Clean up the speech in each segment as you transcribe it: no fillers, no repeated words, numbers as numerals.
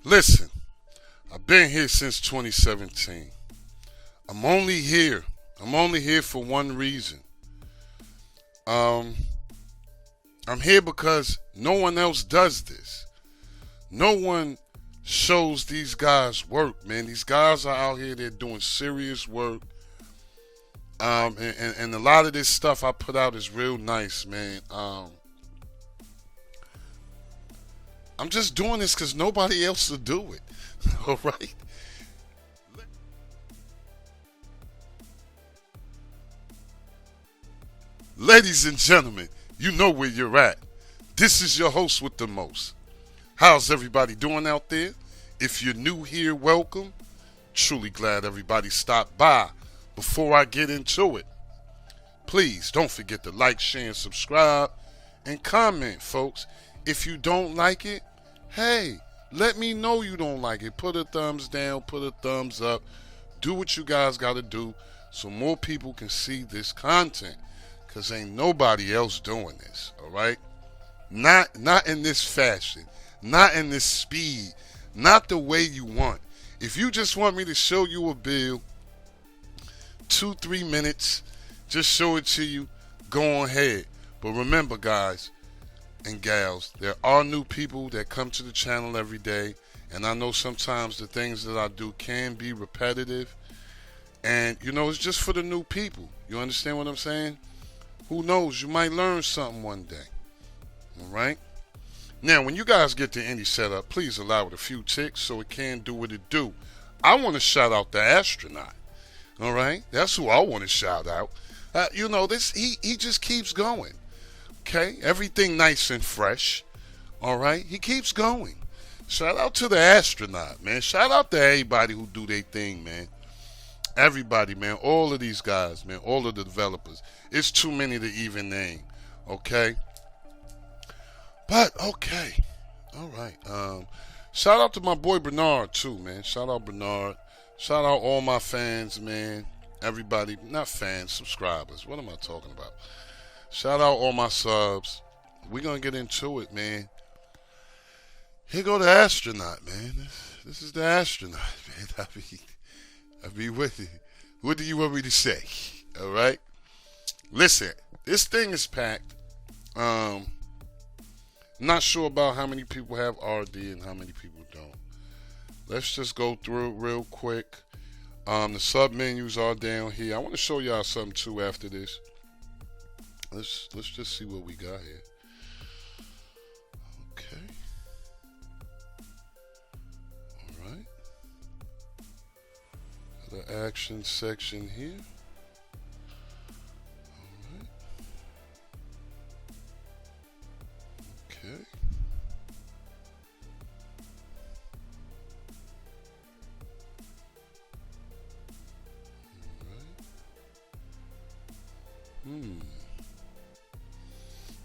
Listen, I've been here since 2017. I'm only here. I'm only here for one reason. Um, I'm here because no one else does this. No one shows these guys work, man. These guys are out here, they're doing serious work. And a lot of this stuff I put out is real nice, man. I'm just doing this because nobody else will do it. All right? Ladies and gentlemen, you know where you're at. This is your host with the most. How's everybody doing out there? If you're new here, welcome. Truly glad everybody stopped by. Before I get into it, please don't forget to like, share, and subscribe, and comment, folks. If you don't like it, hey, let me know you don't like it. Put a thumbs down, put a thumbs up. Do what you guys got to do so more people can see this content. Because ain't nobody else doing this, all right? Not in this fashion, not in this speed, not the way you want. If you just want me to show you a bill, 2-3 minutes, just show it to you, go ahead. But remember, guys and gals, there are new people that come to the channel every day, and I know sometimes the things that I do can be repetitive, and it's just for the new people. You understand what I'm saying? Who knows, you might learn something one day. All right? Now, when you guys get to any setup, please allow it a few ticks so it can do what it do. I want to shout out the astronaut. All right? That's who I want to shout out. This he just keeps going. Okay? Everything nice and fresh. All right? He keeps going. Shout out to the astronaut, man. Shout out to everybody who do their thing, man. Everybody, man. All of these guys, man. All of the developers. It's too many to even name. Okay? But, okay. All right. Shout out to my boy Bernard, too, man. Shout out Bernard. Shout out all my fans, man. Everybody, not fans, subscribers. What am I talking about? Shout out all my subs. We're going to get into it, man. Here go the astronaut, man. This is the astronaut, man. I mean, what do you want me to say? All right? Listen, this thing is packed. Not sure about how many people have RD and how many people don't. Let's just go through it real quick. The sub menus are down here. I want to show y'all something too after this. Let's just see what we got here. Okay. All right. The action section here. All right. Okay.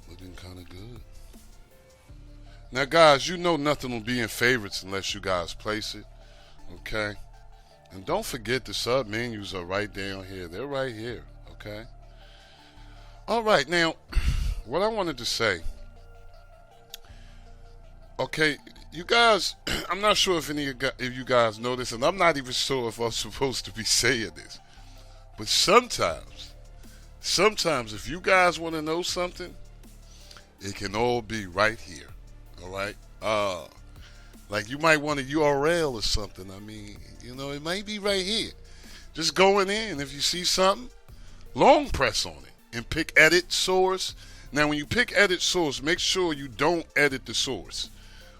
Looking kind of good. Now, guys, you know nothing will be in favorites unless you guys place it. Okay? And don't forget the sub menus are right down here. They're right here. Okay? All right. Now, what I wanted to say. Okay, you guys, I'm not sure if you guys know this, and I'm not even sure if I'm supposed to be saying this. But sometimes if you guys want to know something, it can all be right here. All right? Like you might want a URL or something. I mean, it might be right here. Just go in there, and if you see something, long press on it and pick edit source. Now, when you pick edit source, make sure you don't edit the source.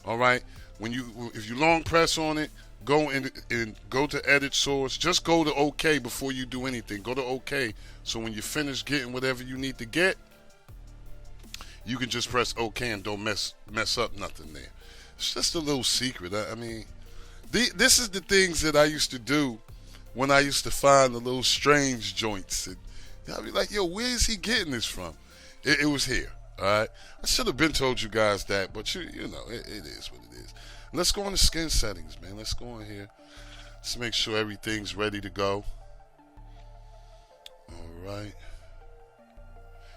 All right? If you long press on it, go in and go to edit source. Just go to OK before you do anything. Go to OK. So when you finish getting whatever you need to get, you can just press OK and don't mess up nothing there. It's just a little secret. I mean, this is the things that I used to do when I used to find the little strange joints. And I'd be like, yo, where is he getting this from? It was here. All right. I should have been told you guys that, but it is what it is. Let's go on to skin settings, man. Let's go in here. Let's make sure everything's ready to go. All right.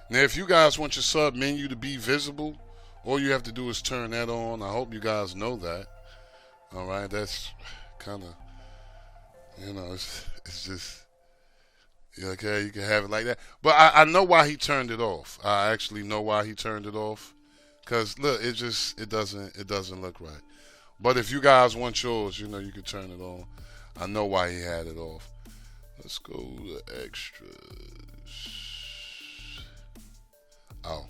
Now, if you guys want your sub menu to be visible, all you have to do is turn that on. I hope you guys know that. All right, that's kind of, it's just, yeah, okay, you can have it like that. But I know why he turned it off. I actually know why he turned it off. Cause look, it doesn't look right. But if you guys want yours, you can turn it on. I know why he had it off. Let's go to extras. Oh,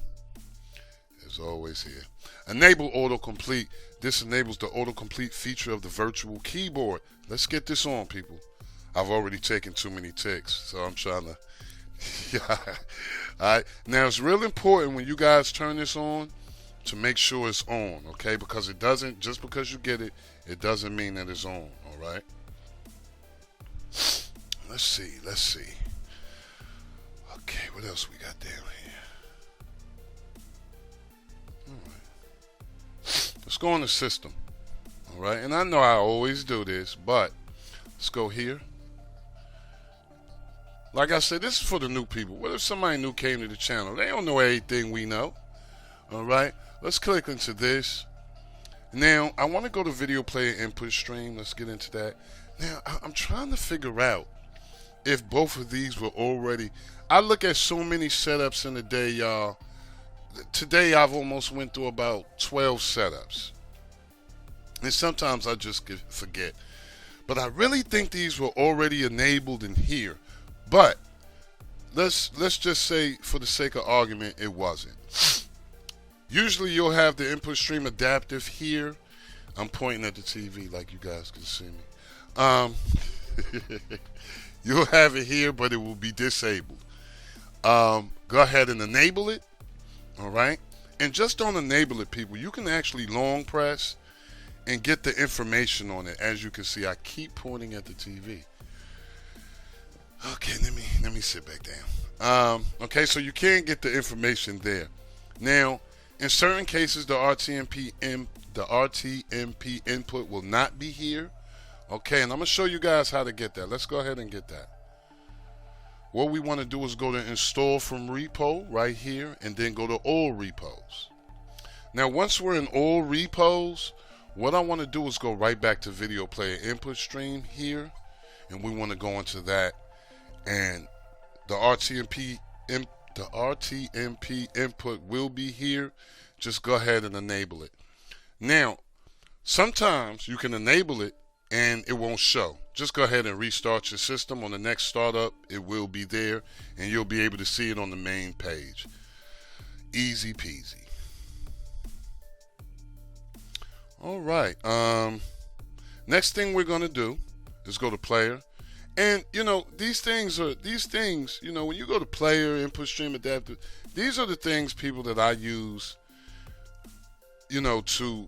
it's always here. Enable autocomplete. This enables the autocomplete feature of the virtual keyboard. Let's get this on, people. I've already taken too many ticks, so I'm trying to. Yeah. All right. Now it's real important when you guys turn this on to make sure it's on, okay? Because it doesn't, just because you get it, it doesn't mean that it's on, all right? Let's see. Okay, what else we got down here? All right. Let's go on the system, all right? And I know I always do this, but let's go here. Like I said, this is for the new people. What if somebody new came to the channel? They don't know everything we know, all right? Let's click into this. Now, I want to go to video player input stream. Let's get into that. Now, I'm trying to figure out if both of these were already. I look at so many setups in a day, y'all. Today, I've almost went through about 12 setups. And sometimes I just forget. But I really think these were already enabled in here. But let's just say, for the sake of argument, it wasn't. Usually you'll have the input stream adaptive here. I'm pointing at the TV like you guys can see me. You'll have it here, but it will be disabled. Go ahead and enable it. All right. And just don't enable it, people. You can actually long press and get the information on it. As you can see, I keep pointing at the TV. Okay, let me sit back down. Okay, so you can get the information there. Now, in certain cases, the RTMP input will not be here. Okay, and I'm going to show you guys how to get that. Let's go ahead and get that. What we want to do is go to install from repo right here, and then go to all repos. Now, once we're in all repos, what I want to do is go right back to video player input stream here, and we want to go into that, and the RTMP input will be here. Just go ahead and enable it. Now, sometimes you can enable it and it won't show. Just go ahead and restart your system. On the next startup, it will be there, and you'll be able to see it on the main page. Easy peasy. All right. Next thing we're going to do is go to player. And, these things, when you go to player, input stream, adaptive, these are the things, people, that I use, to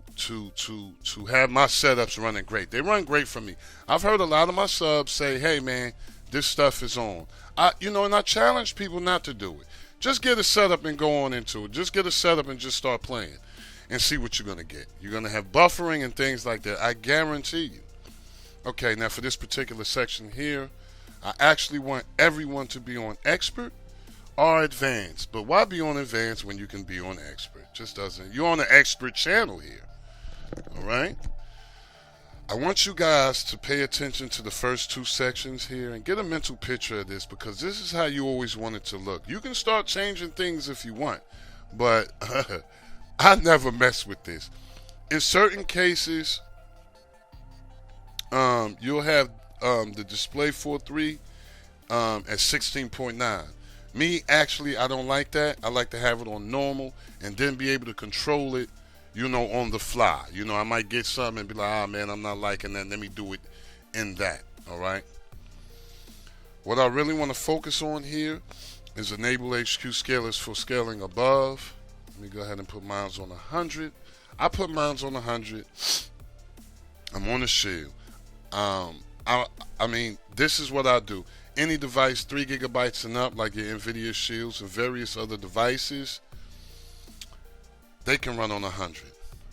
have my setups running great. They run great for me. I've heard a lot of my subs say, hey, man, this stuff is on. And I challenge people not to do it. Just get a setup and go on into it. Just get a setup and just start playing and see what you're going to get. You're going to have buffering and things like that. I guarantee you. Okay, now for this particular section here, I actually want everyone to be on expert or advanced. But why be on advanced when you can be on expert? Just doesn't. You're on the expert channel here. All right? I want you guys to pay attention to the first two sections here and get a mental picture of this, because this is how you always want it to look. You can start changing things if you want, but I never mess with this. In certain cases, you'll have the display 4.3 at 16.9. Me, actually, I don't like that. I like to have it on normal and then be able to control it, on the fly. I might get something and be like, man, I'm not liking that. Let me do it in that, all right? What I really want to focus on here is enable HQ scalers for scaling above. Let me go ahead and put mine on 100. I put mine on 100. I'm on the shield. This is what I do. Any device 3 gigabytes and up, like your NVIDIA shields and various other devices, they can run on 100.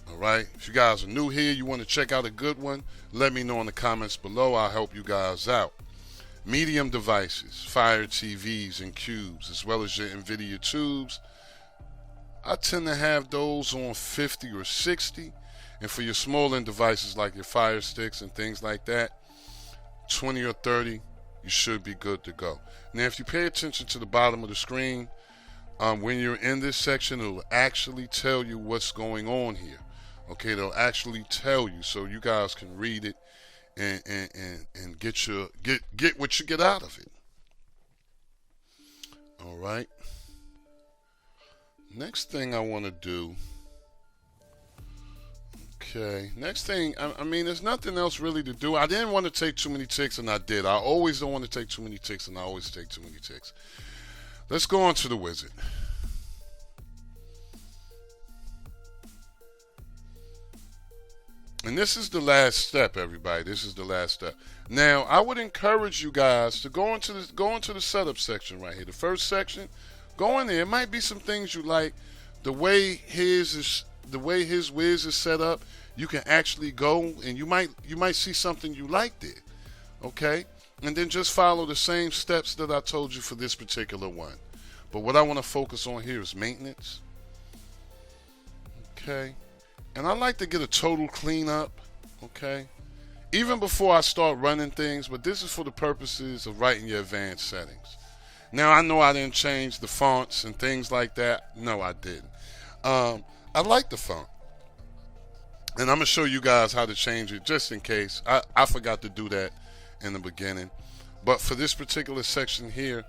All right. If you guys are new here, you want to check out a good one, let me know in the comments below. I'll help you guys out. Medium devices, Fire TVs and cubes, as well as your NVIDIA tubes, I tend to have those on 50 or 60. And for your small end devices like your Fire Sticks and things like that, 20 or 30, you should be good to go. Now, if you pay attention to the bottom of the screen, when you're in this section, it'll actually tell you what's going on here. Okay, they'll actually tell you so you guys can read it and get what you get out of it. All right. Next thing I want to do. Okay. Next thing, I mean, there's nothing else really to do. I didn't want to take too many ticks, and I did. I always don't want to take too many ticks, and I always take too many ticks. Let's go on to the wizard. And this is the last step, everybody. This is the last step. Now, I would encourage you guys to go into the setup section right here. The first section, go in there. It might be some things you like. The way his whiz is set up, you can actually go and you might see something you like there. Okay? And then just follow the same steps that I told you for this particular one. But what I want to focus on here is maintenance. Okay? And I like to get a total cleanup, okay? Even before I start running things, but this is for the purposes of writing your advanced settings. Now, I know I didn't change the fonts and things like that. No, I didn't. I like the font. And I'm going to show you guys how to change it just in case. I forgot to do that in the beginning. But for this particular section here,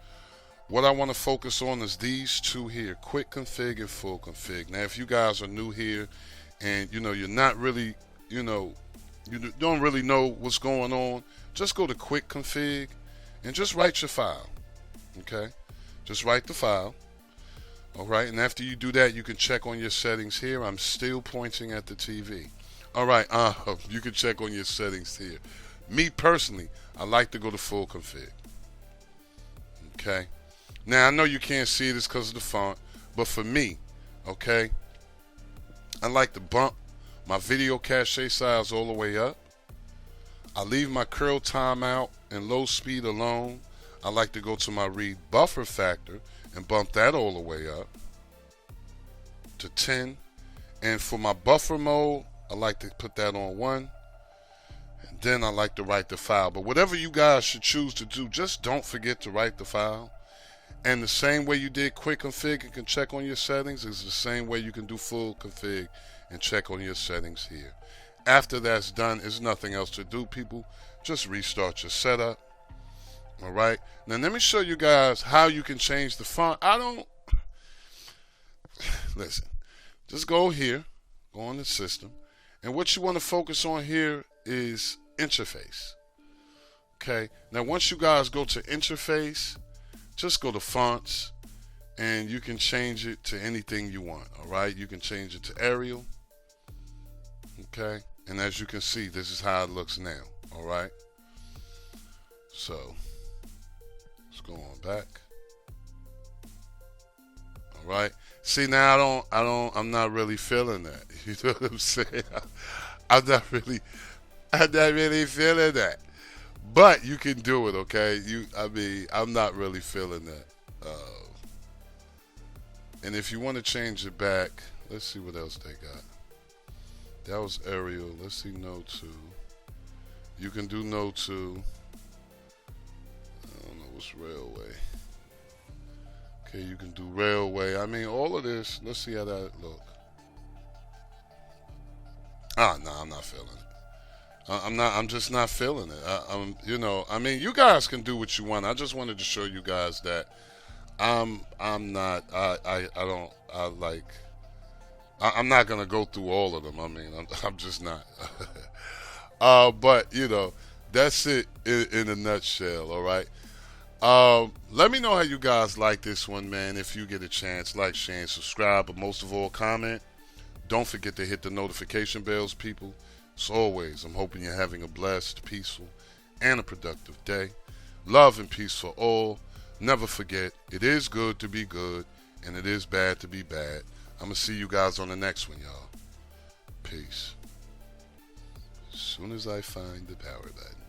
what I want to focus on is these two here, quick config and full config. Now, if you guys are new here, and you're not really, you don't really know what's going on, just go to quick config and just write your file. Okay, just write the file. All right, and after you do that, you can check on your settings here. I'm still pointing at the TV. All right, you can check on your settings here. Me personally, I like to go to full config. Okay, now I know you can't see it, it's because of the font, but for me, okay, I like to bump my video cache size all the way up. I leave my curl timeout and low speed alone. I like to go to my read buffer factor and bump that all the way up to 10. And for my buffer mode, I like to put that on 1. And then I like to write the file. But whatever you guys should choose to do, just don't forget to write the file. And the same way you did quick config and can check on your settings is the same way you can do full config and check on your settings here. After that's done, there's nothing else to do, people. Just restart your setup. All right. Now let me show you guys how you can change the font. Listen. Just go here, go on the system, and what you want to focus on here is interface. Okay. Now once you guys go to interface, just go to fonts, and you can change it to anything you want. All right, you can change it to Arial. Okay, and as you can see, this is how it looks now. All right, so let's go on back. All right, see now I'm not really feeling that. You know what I'm saying? I'm not really feeling that. But you can do it, okay? I'm not really feeling that. And if you want to change it back, let's see what else they got. That was Arial. Let's see, No 2. You can do No 2. I don't know what's Railway. Okay, you can do Railway. I mean, all of this. Let's see how that look. No, I'm not feeling it. I'm just not feeling it. I mean, you guys can do what you want. I just wanted to show you guys that I'm not gonna go through all of them. I mean, I'm just not. But that's it in a nutshell. All right. Let me know how you guys like this one, man. If you get a chance, like, share, and subscribe. But most of all, comment. Don't forget to hit the notification bells, people. As always, I'm hoping you're having a blessed, peaceful, and a productive day. Love and peace for all. Never forget, it is good to be good, and it is bad to be bad. I'm going to see you guys on the next one, y'all. Peace. As soon as I find the power button.